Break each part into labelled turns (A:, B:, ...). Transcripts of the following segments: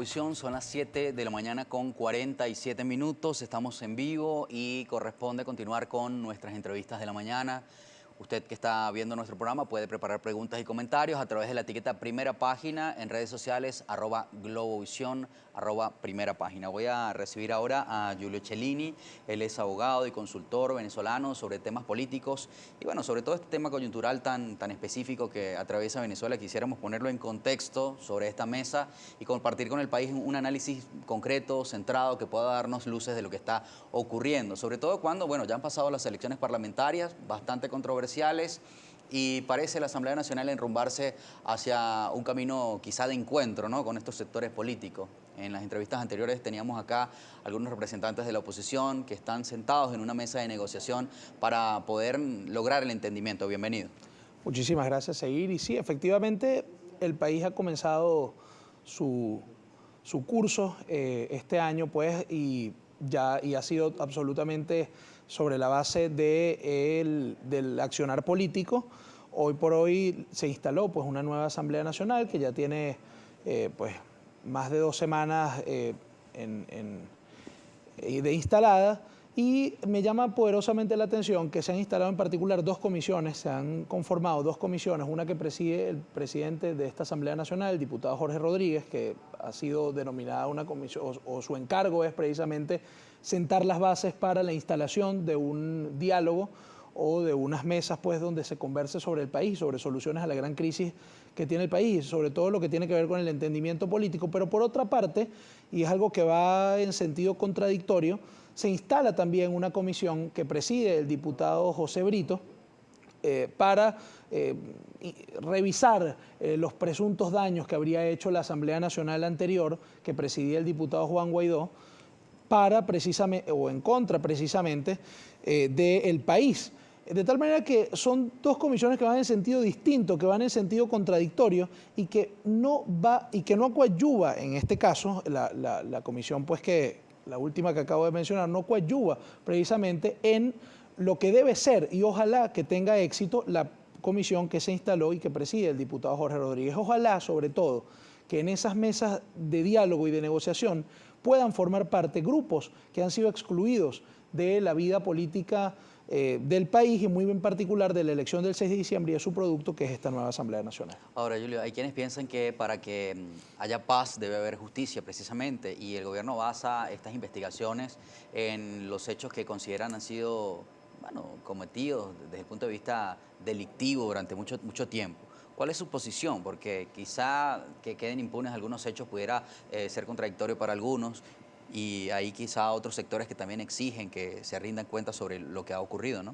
A: Son las 7 de la mañana con 47 minutos, estamos en vivo y corresponde continuar con nuestras entrevistas de la mañana. Usted que está viendo nuestro programa puede preparar preguntas y comentarios a través de la etiqueta Primera Página en redes sociales, @Globovisión, @Primera Página. Voy a recibir ahora a Giulio Cellini. Él es abogado y consultor venezolano sobre temas políticos y bueno, sobre todo este tema coyuntural tan específico que atraviesa Venezuela. Quisiéramos ponerlo en contexto sobre esta mesa y compartir con el país un análisis concreto, centrado, que pueda darnos luces de lo que está ocurriendo. Sobre todo cuando, bueno, ya han pasado las elecciones parlamentarias, bastante controversiales, y parece la Asamblea Nacional enrumbarse hacia un camino quizá de encuentro, ¿no?, con estos sectores políticos. En las entrevistas anteriores teníamos acá algunos representantes de la oposición que están sentados en una mesa de negociación para poder lograr el entendimiento. Bienvenido.
B: Muchísimas gracias, Seguir. Y sí, efectivamente, el país ha comenzado su curso este año, pues, y ha sido absolutamente sobre la base del accionar político. Hoy por hoy se instaló, pues, una nueva Asamblea Nacional que ya tiene pues, más de 2 semanas de instalada. Y me llama poderosamente la atención que se han instalado en particular 2 comisiones, se han conformado 2 comisiones, una que preside el presidente de esta Asamblea Nacional, el diputado Jorge Rodríguez, que ha sido denominada una comisión, o su encargo es precisamente sentar las bases para la instalación de un diálogo o de unas mesas, pues, donde se converse sobre el país, sobre soluciones a la gran crisis que tiene el país, sobre todo lo que tiene que ver con el entendimiento político. Pero por otra parte, y es algo que va en sentido contradictorio, se instala también una comisión que preside el diputado José Brito para revisar los presuntos daños que habría hecho la Asamblea Nacional anterior, que presidía el diputado Juan Guaidó, para precisamente, o en contra precisamente, del país. De tal manera que son 2 comisiones que van en sentido distinto, que van en sentido contradictorio y que no coadyuva, en este caso, la comisión, pues, que la última que acabo de mencionar, no coadyuva precisamente en lo que debe ser, y ojalá que tenga éxito, la comisión que se instaló y que preside el diputado Jorge Rodríguez. Ojalá, sobre todo, que en esas mesas de diálogo y de negociación puedan formar parte grupos que han sido excluidos de la vida política del país y muy en particular de la elección del 6 de diciembre y de su producto, que es esta nueva Asamblea Nacional.
A: Ahora, Julio, hay quienes piensan que para que haya paz debe haber justicia, precisamente, y el gobierno basa estas investigaciones en los hechos que consideran han sido, bueno, cometidos desde el punto de vista delictivo durante mucho tiempo. ¿Cuál es su posición? Porque quizá que queden impunes algunos hechos pudiera ser contradictorio para algunos, y hay quizá otros sectores que también exigen que se rindan cuentas sobre lo que ha ocurrido, ¿no?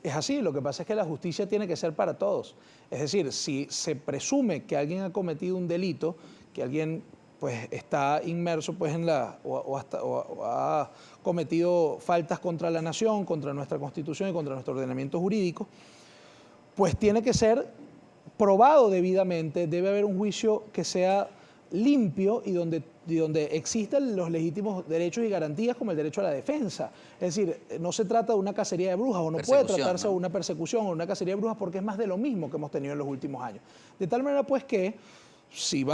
B: Es así, lo que pasa es que la justicia tiene que ser para todos. Es decir, si se presume que alguien ha cometido un delito, que alguien, pues, está inmerso, pues, o ha cometido faltas contra la nación, contra nuestra Constitución y contra nuestro ordenamiento jurídico, pues tiene que ser probado debidamente, debe haber un juicio que sea limpio y donde existan los legítimos derechos y garantías, como el derecho a la defensa. Es decir, no se trata de una cacería de brujas, o no puede tratarse de una persecución o una cacería de brujas, porque es más de lo mismo que hemos tenido en los últimos años. De tal manera, pues, que si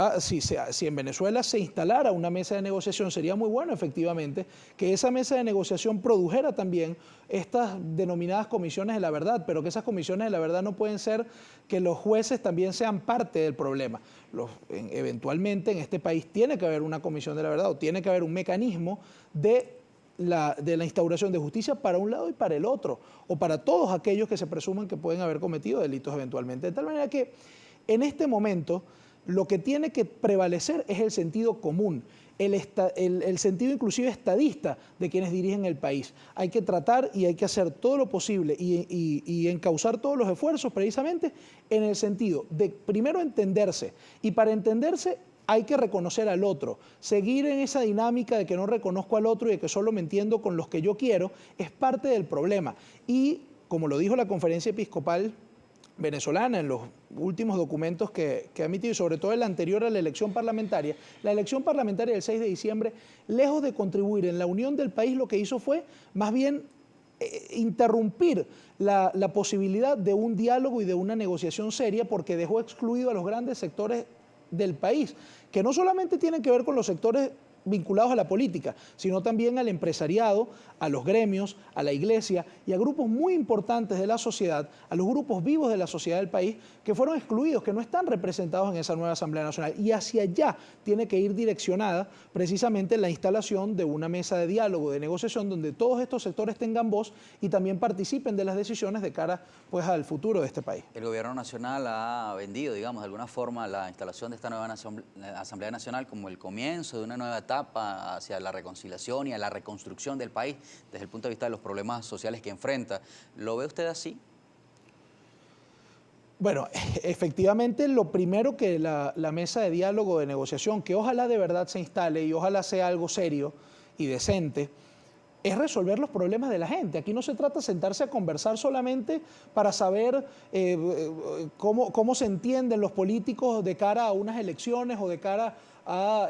B: en Venezuela se instalara una mesa de negociación, sería muy bueno, efectivamente, que esa mesa de negociación produjera también estas denominadas comisiones de la verdad, pero que esas comisiones de la verdad no pueden ser que los jueces también sean parte del problema. Eventualmente en este país tiene que haber una comisión de la verdad, o tiene que haber un mecanismo de la instauración de justicia para un lado y para el otro, o para todos aquellos que se presuman que pueden haber cometido delitos eventualmente. De tal manera que en este momento lo que tiene que prevalecer es el sentido común, el sentido inclusive estadista de quienes dirigen el país. Hay que tratar y hay que hacer todo lo posible y encauzar todos los esfuerzos precisamente en el sentido de primero entenderse, y para entenderse hay que reconocer al otro. Seguir en esa dinámica de que no reconozco al otro y de que solo me entiendo con los que yo quiero es parte del problema. Y como lo dijo la Conferencia Episcopal venezolana en los últimos documentos que ha emitido, y sobre todo el anterior a la elección parlamentaria del 6 de diciembre, lejos de contribuir en la unión del país, lo que hizo fue más bien interrumpir la posibilidad de un diálogo y de una negociación seria, porque dejó excluido a los grandes sectores del país que no solamente tienen que ver con los sectores vinculados a la política, sino también al empresariado, a los gremios, a la iglesia y a grupos muy importantes de la sociedad, a los grupos vivos de la sociedad del país que fueron excluidos, que no están representados en esa nueva Asamblea Nacional. Y hacia allá tiene que ir direccionada precisamente la instalación de una mesa de diálogo, de negociación, donde todos estos sectores tengan voz y también participen de las decisiones de cara pues, al futuro de este país.
A: El gobierno nacional ha vendido, digamos, de alguna forma la instalación de esta nueva Asamblea Nacional como el comienzo de una nueva etapa hacia la reconciliación y a la reconstrucción del país desde el punto de vista de los problemas sociales que enfrenta. ¿Lo ve usted así?
B: Bueno, efectivamente lo primero que la mesa de diálogo, de negociación, que ojalá de verdad se instale y ojalá sea algo serio y decente, es resolver los problemas de la gente. Aquí no se trata de sentarse a conversar solamente para saber cómo se entienden los políticos de cara a unas elecciones o de cara a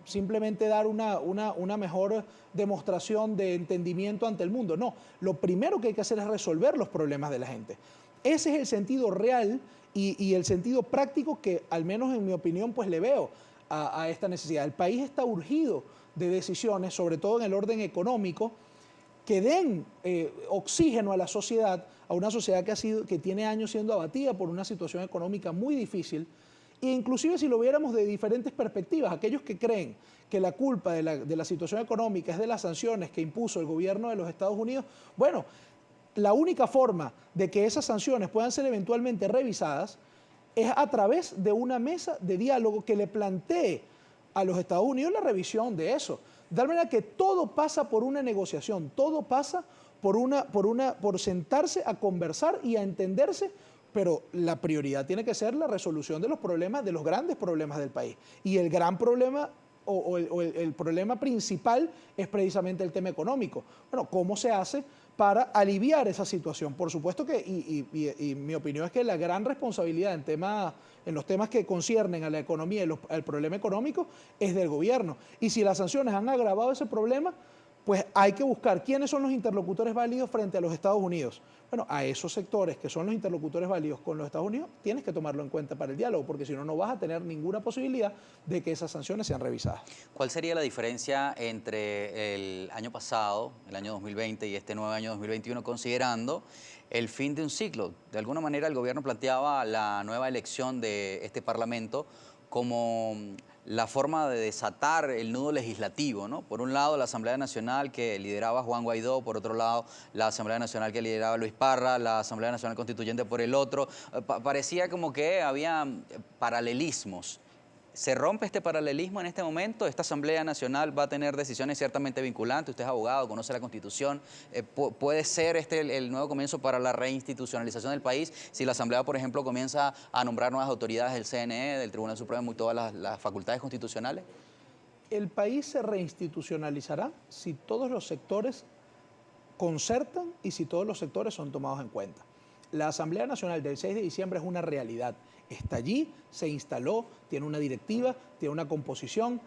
B: simplemente dar una mejor demostración de entendimiento ante el mundo. No, lo primero que hay que hacer es resolver los problemas de la gente. Ese es el sentido real y el sentido práctico que, al menos en mi opinión, pues le veo a esta necesidad. El país está urgido de decisiones, sobre todo en el orden económico, que den oxígeno a la sociedad, a una sociedad que tiene años siendo abatida por una situación económica muy difícil. E inclusive si lo viéramos de diferentes perspectivas, aquellos que creen que la culpa de la situación económica es de las sanciones que impuso el gobierno de los Estados Unidos, bueno, la única forma de que esas sanciones puedan ser eventualmente revisadas es a través de una mesa de diálogo que le plantee a los Estados Unidos la revisión de eso. De tal manera que todo pasa por una negociación, todo pasa por sentarse a conversar y a entenderse, pero la prioridad tiene que ser la resolución de los problemas, de los grandes problemas del país. Y el gran problema el problema principal es precisamente el tema económico. Bueno, ¿cómo se hace para aliviar esa situación? Por supuesto que, y mi opinión es que la gran responsabilidad en los temas que conciernen a la economía y al problema económico es del gobierno. Y si las sanciones han agravado ese problema, pues hay que buscar quiénes son los interlocutores válidos frente a los Estados Unidos. Bueno, a esos sectores que son los interlocutores válidos con los Estados Unidos, tienes que tomarlo en cuenta para el diálogo, porque si no, no vas a tener ninguna posibilidad de que esas sanciones sean revisadas.
A: ¿Cuál sería la diferencia entre el año pasado, el año 2020, y este nuevo año 2021, considerando el fin de un ciclo? De alguna manera el gobierno planteaba la nueva elección de este Parlamento como la forma de desatar el nudo legislativo, ¿no? Por un lado, la Asamblea Nacional que lideraba Juan Guaidó, por otro lado, la Asamblea Nacional que lideraba Luis Parra, la Asamblea Nacional Constituyente por el otro. Parecía como que había paralelismos. ¿Se rompe este paralelismo en este momento? ¿Esta Asamblea Nacional va a tener decisiones ciertamente vinculantes? Usted es abogado, conoce la Constitución. ¿Puede ser este el nuevo comienzo para la reinstitucionalización del país? Si la Asamblea, por ejemplo, comienza a nombrar nuevas autoridades del CNE, del Tribunal Supremo y todas las facultades constitucionales.
B: El país se reinstitucionalizará si todos los sectores concertan y si todos los sectores son tomados en cuenta. La Asamblea Nacional del 6 de diciembre es una realidad. Está allí, se instaló, tiene una directiva, tiene una composición,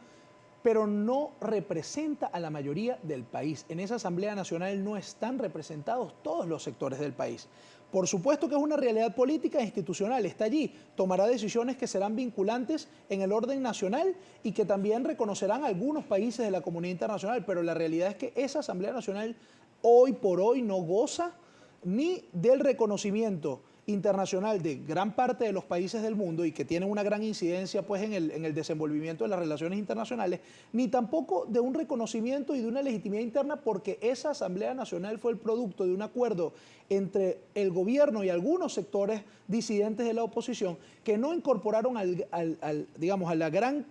B: pero no representa a la mayoría del país. En esa Asamblea Nacional no están representados todos los sectores del país. Por supuesto que es una realidad política e institucional, está allí, tomará decisiones que serán vinculantes en el orden nacional y que también reconocerán algunos países de la comunidad internacional, pero la realidad es que esa Asamblea Nacional hoy por hoy no goza ni del reconocimiento internacional de gran parte de los países del mundo y que tienen una gran incidencia pues, en el desenvolvimiento de las relaciones internacionales, ni tampoco de un reconocimiento y de una legitimidad interna porque esa Asamblea Nacional fue el producto de un acuerdo entre el gobierno y algunos sectores disidentes de la oposición que no incorporaron digamos, a la gran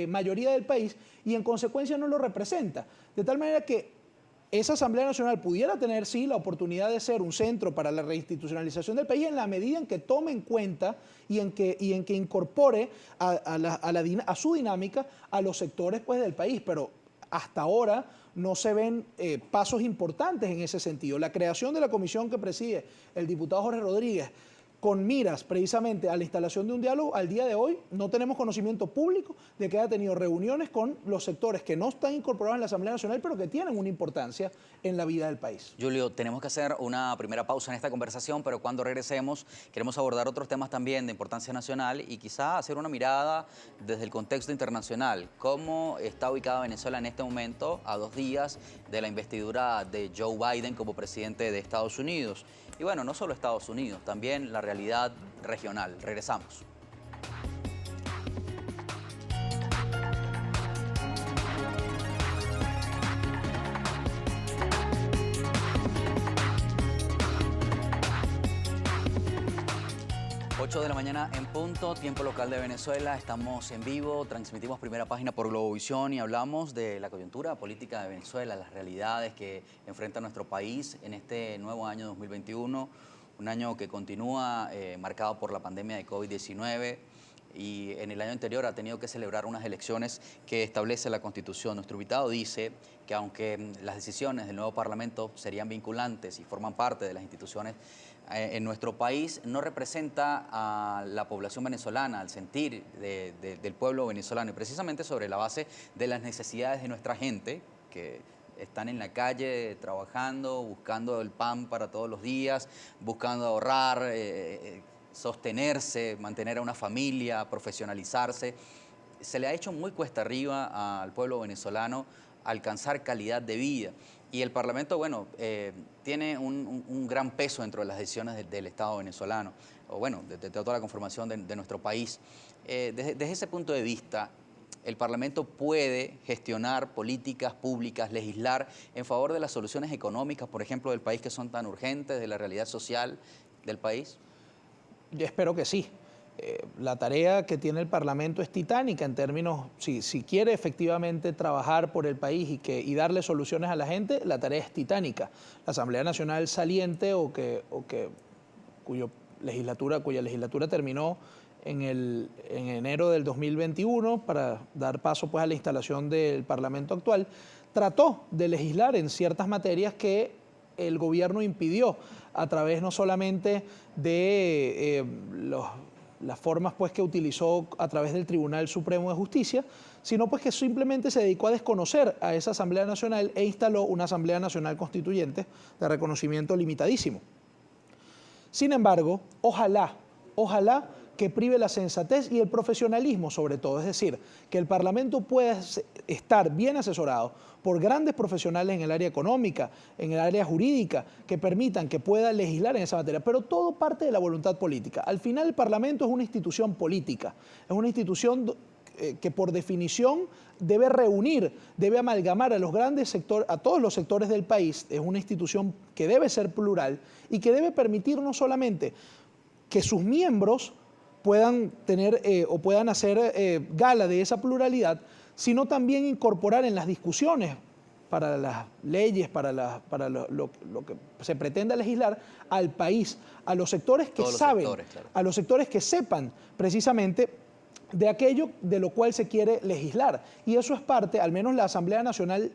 B: mayoría del país y en consecuencia no lo representa. De tal manera que esa Asamblea Nacional pudiera tener, sí, la oportunidad de ser un centro para la reinstitucionalización del país en la medida en que tome en cuenta y en que incorpore a su dinámica a los sectores pues, del país. Pero hasta ahora no se ven pasos importantes en ese sentido. La creación de la comisión que preside el diputado Jorge Rodríguez con miras precisamente a la instalación de un diálogo, al día de hoy no tenemos conocimiento público de que haya tenido reuniones con los sectores que no están incorporados en la Asamblea Nacional, pero que tienen una importancia en la vida del país.
A: Julio, tenemos que hacer una primera pausa en esta conversación, pero cuando regresemos queremos abordar otros temas también de importancia nacional y quizá hacer una mirada desde el contexto internacional. ¿Cómo está ubicada Venezuela en este momento, a 2 días de la investidura de Joe Biden como presidente de Estados Unidos? Y bueno, no solo Estados Unidos, también la realidad regional. Regresamos. De la mañana en punto, tiempo local de Venezuela. Estamos en vivo, transmitimos Primera Página por Globovisión y hablamos de la coyuntura política de Venezuela, las realidades que enfrenta nuestro país en este nuevo año 2021, un año que continúa marcado por la pandemia de COVID-19 y en el año anterior ha tenido que celebrar unas elecciones que establece la Constitución. Nuestro invitado dice que aunque las decisiones del nuevo Parlamento serían vinculantes y forman parte de las instituciones en nuestro país, no representa a la población venezolana, al sentir del pueblo venezolano, y precisamente sobre la base de las necesidades de nuestra gente, que están en la calle trabajando, buscando el pan para todos los días, buscando ahorrar, sostenerse, mantener a una familia, profesionalizarse. Se le ha hecho muy cuesta arriba al pueblo venezolano alcanzar calidad de vida. Y el Parlamento, bueno, tiene un gran peso dentro de las decisiones del Estado venezolano, o bueno, de toda la conformación de nuestro país. Desde ese punto de vista, el Parlamento puede gestionar políticas públicas, legislar en favor de las soluciones económicas, por ejemplo, del país que son tan urgentes, de la realidad social del país.
B: Yo espero que sí. La tarea que tiene el Parlamento es titánica en términos, si quiere efectivamente trabajar por el país y darle soluciones a la gente, la tarea es titánica. La Asamblea Nacional saliente cuya legislatura terminó en enero del 2021 para dar paso pues, a la instalación del Parlamento actual, trató de legislar en ciertas materias que el gobierno impidió a través no solamente de las formas pues, que utilizó a través del Tribunal Supremo de Justicia, sino pues, que simplemente se dedicó a desconocer a esa Asamblea Nacional e instaló una Asamblea Nacional Constituyente de reconocimiento limitadísimo. Sin embargo, ojalá que prive la sensatez y el profesionalismo sobre todo, es decir, que el Parlamento pueda estar bien asesorado por grandes profesionales en el área económica, en el área jurídica, que permitan que pueda legislar en esa materia, pero todo parte de la voluntad política. Al final el Parlamento es una institución política, es una institución que por definición debe reunir, debe amalgamar a los grandes sectores, a todos los sectores del país, es una institución que debe ser plural y que debe permitir no solamente que sus miembros puedan tener o puedan hacer gala de esa pluralidad, sino también incorporar en las discusiones para las leyes, para lo que se pretenda legislar, al país, a los sectores que saben, claro, a los sectores que sepan precisamente de aquello de lo cual se quiere legislar. Y eso es parte, al menos la Asamblea Nacional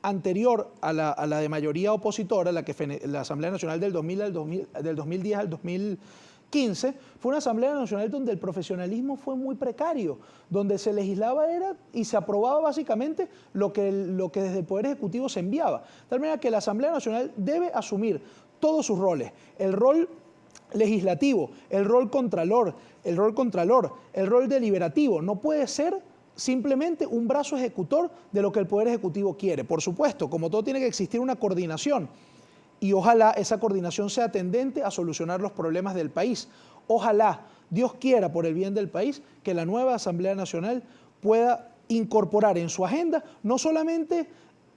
B: anterior a la de mayoría opositora, la Asamblea Nacional del 2010 al 2015, fue una Asamblea Nacional donde el profesionalismo fue muy precario, donde se legislaba y se aprobaba básicamente lo que desde el Poder Ejecutivo se enviaba. De tal manera que la Asamblea Nacional debe asumir todos sus roles, el rol legislativo, el rol contralor, el rol deliberativo. No puede ser simplemente un brazo ejecutor de lo que el Poder Ejecutivo quiere. Por supuesto, como todo tiene que existir una coordinación, y ojalá esa coordinación sea tendente a solucionar los problemas del país. Ojalá, Dios quiera por el bien del país, que la nueva Asamblea Nacional pueda incorporar en su agenda no solamente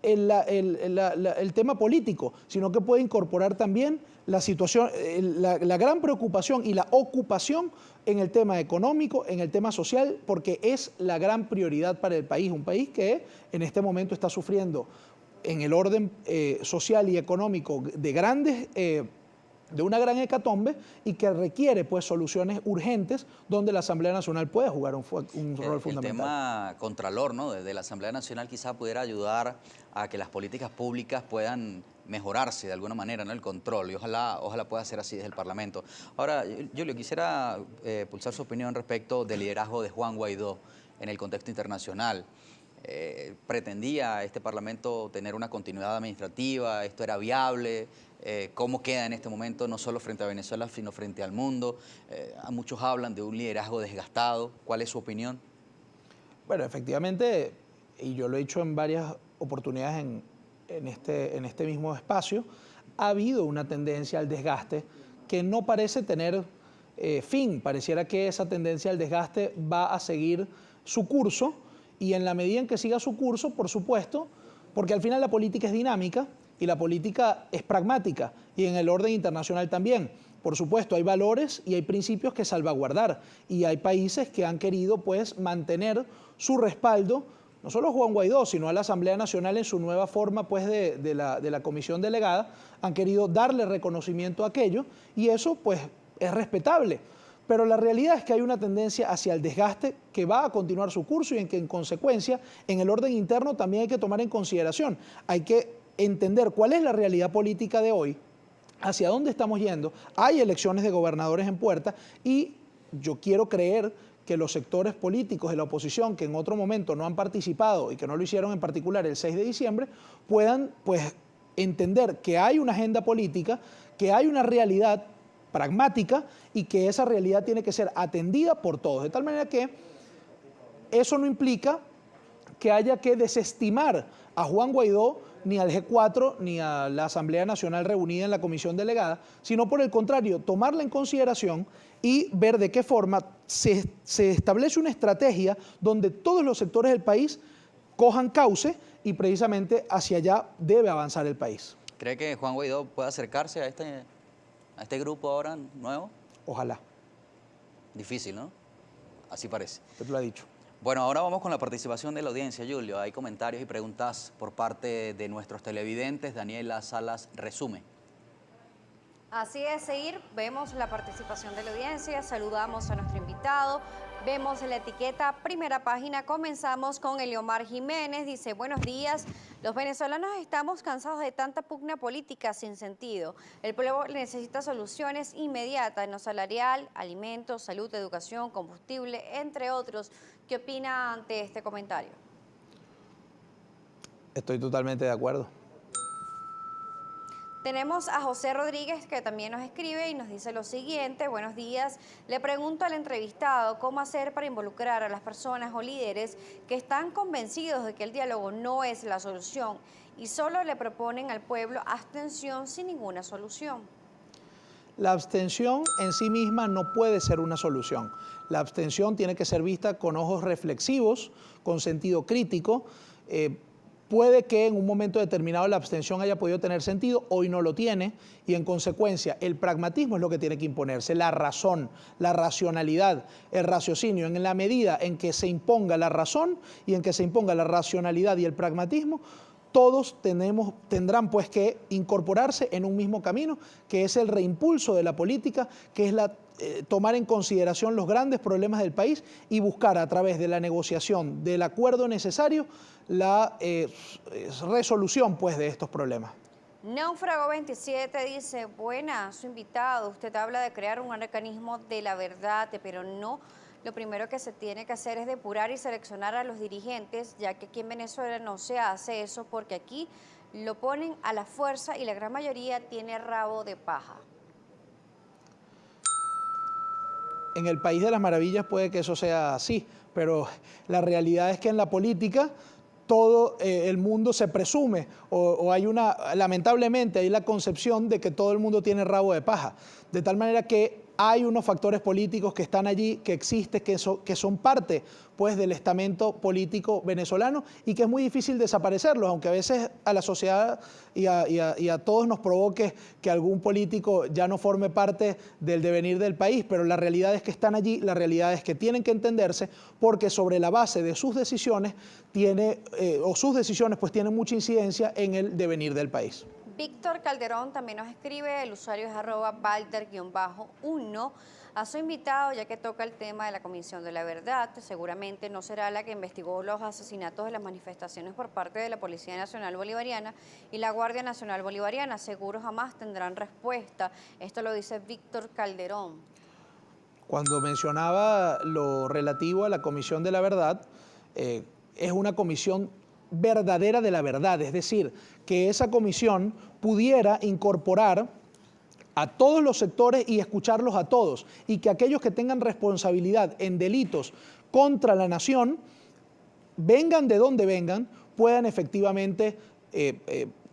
B: el tema político, sino que pueda incorporar también la situación, la gran preocupación y la ocupación en el tema económico, en el tema social, porque es la gran prioridad para el país, un país que en este momento está sufriendo en el orden social y económico de una gran hecatombe y que requiere pues soluciones urgentes donde la Asamblea Nacional puede jugar un rol fundamental.
A: El tema contralor, ¿no?, de la Asamblea Nacional quizá pudiera ayudar a que las políticas públicas puedan mejorarse de alguna manera, ¿no? El control, y ojalá pueda ser así desde el Parlamento. Ahora, Julio, quisiera pulsar su opinión respecto del liderazgo de Juan Guaidó en el contexto internacional. ¿Pretendía este Parlamento tener una continuidad administrativa? ¿Esto era viable? ¿Cómo queda en este momento, no solo frente a Venezuela, sino frente al mundo? Muchos hablan de un liderazgo desgastado. ¿Cuál es su opinión?
B: Bueno, efectivamente, y yo lo he dicho en varias oportunidades en este mismo espacio, ha habido una tendencia al desgaste que no parece tener fin. Pareciera que esa tendencia al desgaste va a seguir su curso, y en la medida en que siga su curso, por supuesto, porque al final la política es dinámica y la política es pragmática, y en el orden internacional también. Por supuesto, hay valores y hay principios que salvaguardar, y hay países que han querido pues mantener su respaldo, no solo a Juan Guaidó, sino a la Asamblea Nacional en su nueva forma pues de la comisión delegada, han querido darle reconocimiento a aquello, y eso pues es respetable. Pero la realidad es que hay una tendencia hacia el desgaste que va a continuar su curso, y en que en consecuencia en el orden interno también hay que tomar en consideración, hay que entender cuál es la realidad política de hoy, hacia dónde estamos yendo. Hay elecciones de gobernadores en puerta, y yo quiero creer que los sectores políticos de la oposición que en otro momento no han participado y que no lo hicieron en particular el 6 de diciembre, puedan pues entender que hay una agenda política, que hay una realidad pragmática, y que esa realidad tiene que ser atendida por todos, de tal manera que eso no implica que haya que desestimar a Juan Guaidó, ni al G4, ni a la Asamblea Nacional reunida en la comisión delegada, sino por el contrario, tomarla en consideración y ver de qué forma se establece una estrategia donde todos los sectores del país cojan cauce, y precisamente hacia allá debe avanzar el país.
A: ¿Cree que Juan Guaidó puede acercarse a este grupo ahora nuevo?
B: Ojalá.
A: Difícil, ¿no? Así parece.
B: Usted lo ha dicho.
A: Bueno, ahora vamos con la participación de la audiencia, Julio. Hay comentarios y preguntas por parte de nuestros televidentes. Daniela Salas resume.
C: Así es, seguir, vemos la participación de la audiencia, saludamos a nuestro invitado, vemos la etiqueta Primera Página, comenzamos con Eliomar Jiménez, dice: buenos días, los venezolanos estamos cansados de tanta pugna política sin sentido, el pueblo necesita soluciones inmediatas en lo salarial, alimentos, salud, educación, combustible, entre otros. ¿Qué opina ante este comentario?
B: Estoy totalmente de acuerdo.
C: Tenemos a José Rodríguez, que también nos escribe y nos dice lo siguiente: buenos días, le pregunto al entrevistado cómo hacer para involucrar a las personas o líderes que están convencidos de que el diálogo no es la solución y solo le proponen al pueblo abstención sin ninguna solución.
B: La abstención en sí misma no puede ser una solución. La abstención tiene que ser vista con ojos reflexivos, con sentido crítico. Puede que en un momento determinado la abstención haya podido tener sentido, hoy no lo tiene, y en consecuencia el pragmatismo es lo que tiene que imponerse, la razón, la racionalidad, el raciocinio. En la medida en que se imponga la razón y en que se imponga la racionalidad y el pragmatismo, todos tendrán pues que incorporarse en un mismo camino, que es el reimpulso de la política, que es tomar en consideración los grandes problemas del país y buscar a través de la negociación, del acuerdo necesario, la resolución pues de estos problemas.
C: Náufrago 27 dice: buena, su invitado, usted habla de crear un mecanismo de la verdad, pero no. Lo primero que se tiene que hacer es depurar y seleccionar a los dirigentes, ya que aquí en Venezuela no se hace eso, porque aquí lo ponen a la fuerza y la gran mayoría tiene rabo de paja.
B: En el país de las maravillas puede que eso sea así, pero la realidad es que en la política todo el mundo se presume, o hay lamentablemente hay la concepción de que todo el mundo tiene rabo de paja, de tal manera que hay unos factores políticos que están allí, que existen, que son parte pues, del estamento político venezolano, y que es muy difícil desaparecerlos, aunque a veces a la sociedad y a todos nos provoque que algún político ya no forme parte del devenir del país, pero la realidad es que están allí, la realidad es que tienen que entenderse, porque sobre la base de sus decisiones sus decisiones pues tienen mucha incidencia en el devenir del país.
C: Víctor Calderón también nos escribe, el usuario es @Balder_1. a su invitado, ya que toca el tema de la Comisión de la Verdad. Seguramente no será la que investigó los asesinatos de las manifestaciones por parte de la Policía Nacional Bolivariana y la Guardia Nacional Bolivariana. Seguro jamás tendrán respuesta. Esto lo dice Víctor Calderón.
B: Cuando mencionaba lo relativo a la Comisión de la Verdad, es una comisión verdadera de la verdad, es decir, que esa comisión pudiera incorporar a todos los sectores y escucharlos a todos, y que aquellos que tengan responsabilidad en delitos contra la nación, vengan de donde vengan, puedan efectivamente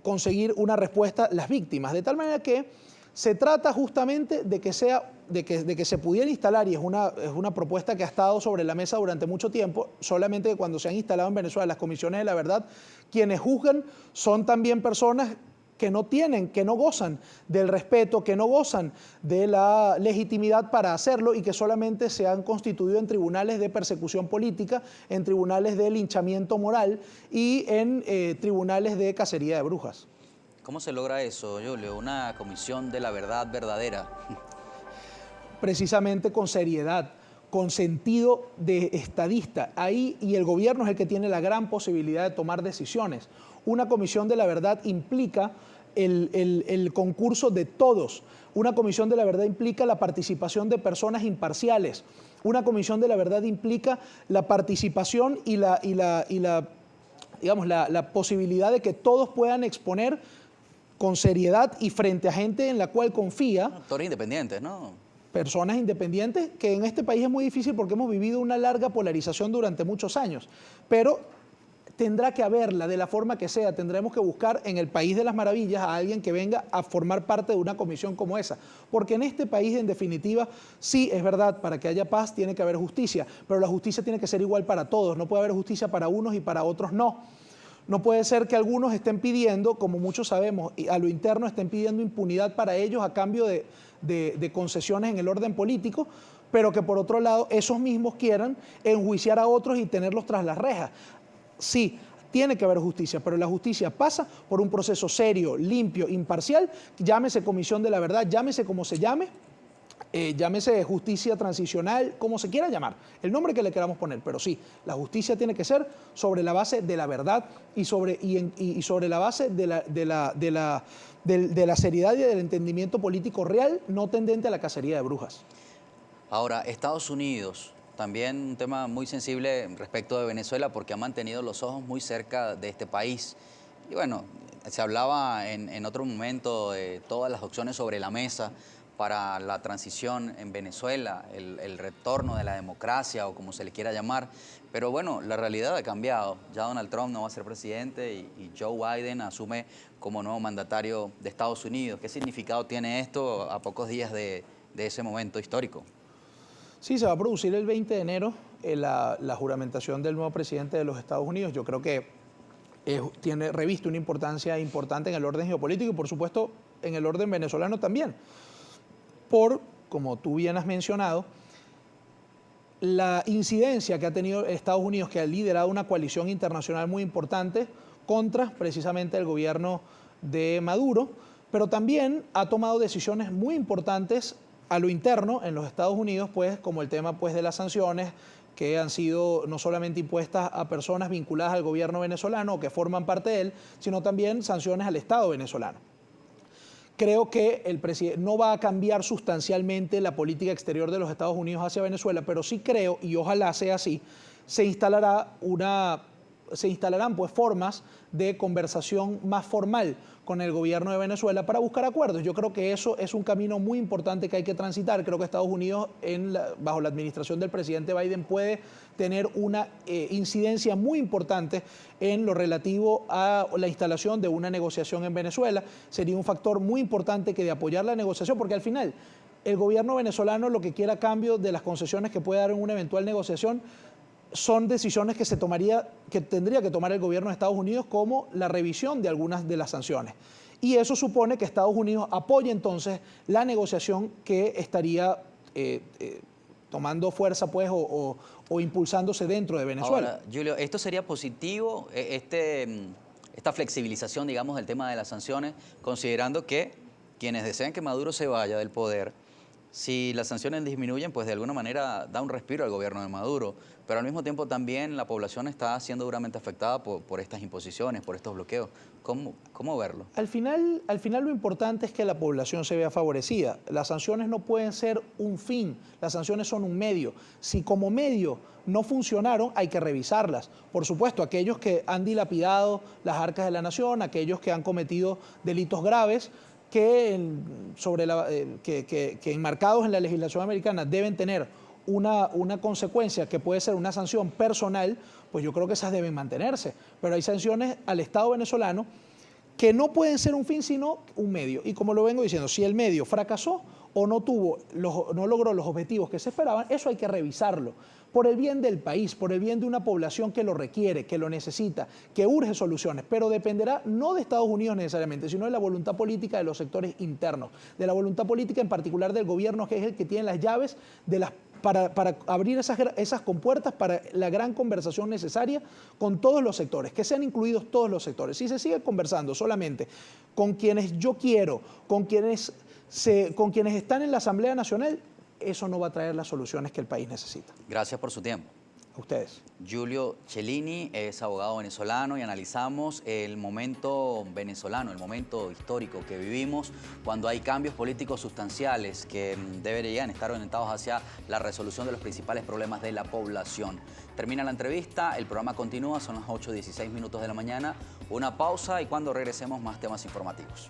B: conseguir una respuesta las víctimas, de tal manera que se trata justamente de que se pudiera instalar, y es una propuesta que ha estado sobre la mesa durante mucho tiempo, solamente que cuando se han instalado en Venezuela las comisiones de la verdad, quienes juzgan son también personas que no gozan del respeto, que no gozan de la legitimidad para hacerlo y que solamente se han constituido en tribunales de persecución política, en tribunales de linchamiento moral y en tribunales de cacería de brujas.
A: ¿Cómo se logra eso, Julio? Una comisión de la verdad verdadera.
B: Precisamente con seriedad, con sentido de estadista. Ahí, y el gobierno es el que tiene la gran posibilidad de tomar decisiones. Una comisión de la verdad implica el concurso de todos. Una comisión de la verdad implica la participación de personas imparciales. Una comisión de la verdad implica la participación y la posibilidad de que todos puedan exponer con seriedad y frente a gente en la cual confía.
A: Actores independientes, ¿no?
B: Personas independientes, que en este país es muy difícil porque hemos vivido una larga polarización durante muchos años, pero tendrá que haberla de la forma que sea. Tendremos que buscar en el país de las maravillas a alguien que venga a formar parte de una comisión como esa, porque en este país, en definitiva, sí, es verdad, para que haya paz tiene que haber justicia, pero la justicia tiene que ser igual para todos. No puede haber justicia para unos y para otros no. No puede ser que algunos estén pidiendo, como muchos sabemos, a lo interno estén pidiendo impunidad para ellos a cambio de concesiones en el orden político, pero que por otro lado esos mismos quieran enjuiciar a otros y tenerlos tras las rejas. Sí, tiene que haber justicia, pero la justicia pasa por un proceso serio, limpio, imparcial, llámese Comisión de la Verdad, llámese como se llame, llámese justicia transicional, como se quiera llamar, el nombre que le queramos poner, pero sí, la justicia tiene que ser sobre la base de la verdad y sobre la base de la seriedad y del entendimiento político real, no tendente a la cacería de brujas.
A: Ahora, Estados Unidos, también un tema muy sensible respecto de Venezuela porque ha mantenido los ojos muy cerca de este país. Y bueno, se hablaba en otro momento de todas las opciones sobre la mesa para la transición en Venezuela, el retorno de la democracia o como se le quiera llamar. Pero bueno, la realidad ha cambiado. Ya Donald Trump no va a ser presidente y Joe Biden asume como nuevo mandatario de Estados Unidos. ¿Qué significado tiene esto a pocos días de ese momento histórico?
B: Sí, se va a producir el 20 de enero la juramentación del nuevo presidente de los Estados Unidos. Yo creo que reviste una importancia importante en el orden geopolítico y por supuesto en el orden venezolano también. Como tú bien has mencionado, la incidencia que ha tenido Estados Unidos, que ha liderado una coalición internacional muy importante contra precisamente el gobierno de Maduro, pero también ha tomado decisiones muy importantes a lo interno en los Estados Unidos, pues como el tema pues de las sanciones que han sido no solamente impuestas a personas vinculadas al gobierno venezolano o que forman parte de él, sino también sanciones al Estado venezolano. Creo que el presidente no va a cambiar sustancialmente la política exterior de los Estados Unidos hacia Venezuela, pero sí creo, y ojalá sea así, se instalarán pues formas de conversación más formal con el gobierno de Venezuela para buscar acuerdos. Yo creo que eso es un camino muy importante que hay que transitar. Creo que Estados Unidos, bajo la administración del presidente Biden, puede tener una incidencia muy importante en lo relativo a la instalación de una negociación en Venezuela. Sería un factor muy importante que de apoyar la negociación, porque al final el gobierno venezolano lo que quiera a cambio de las concesiones que puede dar en una eventual negociación son decisiones que tendría que tomar el gobierno de Estados Unidos, como la revisión de algunas de las sanciones. Y eso supone que Estados Unidos apoye entonces la negociación que estaría tomando fuerza pues, o impulsándose dentro de Venezuela.
A: Ahora, Julio, ¿esto sería positivo, esta flexibilización, digamos, del tema de las sanciones, considerando que quienes desean que Maduro se vaya del poder Si las sanciones disminuyen, pues de alguna manera da un respiro al gobierno de Maduro, pero al mismo tiempo también la población está siendo duramente afectada por estas imposiciones, por estos bloqueos. ¿Cómo verlo?
B: Al final lo importante es que la población se vea favorecida. Las sanciones no pueden ser un fin, las sanciones son un medio. Si como medio no funcionaron, hay que revisarlas. Por supuesto, aquellos que han dilapidado las arcas de la nación, aquellos que han cometido delitos graves, que enmarcados en la legislación americana deben tener una consecuencia que puede ser una sanción personal, pues yo creo que esas deben mantenerse. Pero hay sanciones al Estado venezolano que no pueden ser un fin, sino un medio. Y como lo vengo diciendo, si el medio fracasó o no logró los objetivos que se esperaban, eso hay que revisarlo. Por el bien del país, por el bien de una población que lo requiere, que lo necesita, que urge soluciones, pero dependerá no de Estados Unidos necesariamente, sino de la voluntad política de los sectores internos, de la voluntad política en particular del gobierno, que es el que tiene las llaves para abrir esas compuertas para la gran conversación necesaria con todos los sectores, que sean incluidos todos los sectores. Si se sigue conversando solamente con quienes yo quiero, con quienes están en la Asamblea Nacional, eso no va a traer las soluciones que el país necesita.
A: Gracias por su tiempo.
B: A ustedes.
A: Julio Cellini es abogado venezolano y analizamos el momento venezolano, el momento histórico que vivimos cuando hay cambios políticos sustanciales que deberían estar orientados hacia la resolución de los principales problemas de la población. Termina la entrevista, el programa continúa, son las 8:16 de la mañana, una pausa y cuando regresemos más temas informativos.